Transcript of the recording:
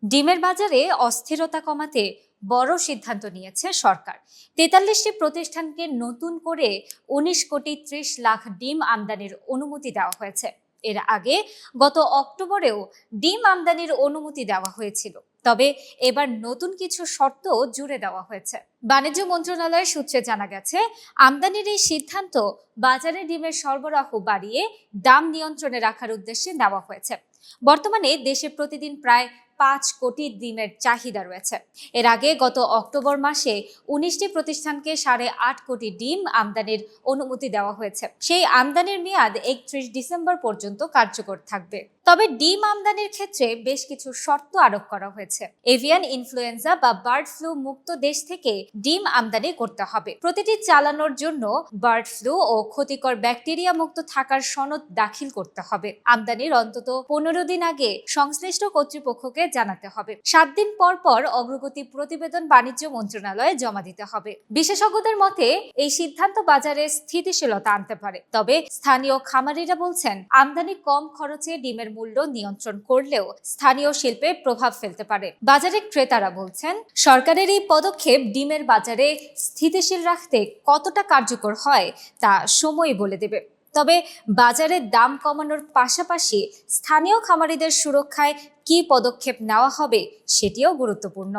ডিমের বাজারে অস্থিরতা কমাতে বড় সিদ্ধান্ত নিয়েছে সরকার। ৪৩টি প্রতিষ্ঠানকে নতুন করে ১৯,৩০,০০,০০০ ডিম আমদানির অনুমতি দেওয়া হয়েছে। এর আগে গত অক্টোবরেও ডিম আমদানির অনুমতি দেওয়া হয়েছিল, তবে এবার নতুন কিছু শর্ত জুড়ে দেওয়া হয়েছে। বাণিজ্য মন্ত্রণালয়ের সূত্রে জানা গেছে, আমদানির এই সিদ্ধান্ত বাজারে ডিমের সরবরাহ বাড়িয়ে দাম নিয়ন্ত্রণে রাখার উদ্দেশ্যে নেওয়া হয়েছে। বর্তমানে দেশে প্রতিদিন প্রায় ৫ কোটি ডিমের চাহিদা রয়েছে। এর আগে গত অক্টোবর মাসে ১৯টি প্রতিষ্ঠানকে ৮.৫ কোটি ডিম আমদানির অনুমতি দেওয়া হয়েছে। সেই আমদানির মেয়াদ ৩১ ডিসেম্বর পর্যন্ত কার্যকর থাকবে। তবে ডিম আমদানির ক্ষেত্রে বেশ কিছু শর্ত আরোপ করা হয়েছে। এভিয়ান ইনফ্লুয়েঞ্জা বা বার্ড ফ্লু মুক্ত দেশ থেকে ডিম আমদানি করতে হবে। প্রতিটি চালানোর জন্য বার্ড ফ্লু ও ক্ষতিকর ব্যাকটেরিয়া মুক্ত থাকার সনদ দাখিল করতে হবে। আমদানির অন্তত ১৫ দিন আগে সংশ্লিষ্ট কর্তৃপক্ষকে জানাতে হবে। ৭ দিন পর পর অগ্রগতি প্রতিবেদন বাণিজ্য মন্ত্রণালয়ে জমা দিতে হবে। বিশেষজ্ঞদের মতে এই সিদ্ধান্ত বাজারে স্থিতিশীলতা আনতে পারে। তবে স্থানীয় খামারিরা বলছেন, আমদানি কম খরচে ডিমের মূল্য নিয়ন্ত্রণ করলেও স্থানীয় শিল্পে প্রভাব ফেলতে পারে। বাজারে ক্রেতারা বলছেন, সরকারের এই পদক্ষেপ ডিমের বাজারে স্থিতিশীল রাখতে কতটা কার্যকর হয় তা সময় বলে দেবে। তবে বাজারের দাম কমানোর পাশাপাশি স্থানীয় খামারিদের সুরক্ষায় কী পদক্ষেপ নেওয়া হবে সেটিও গুরুত্বপূর্ণ।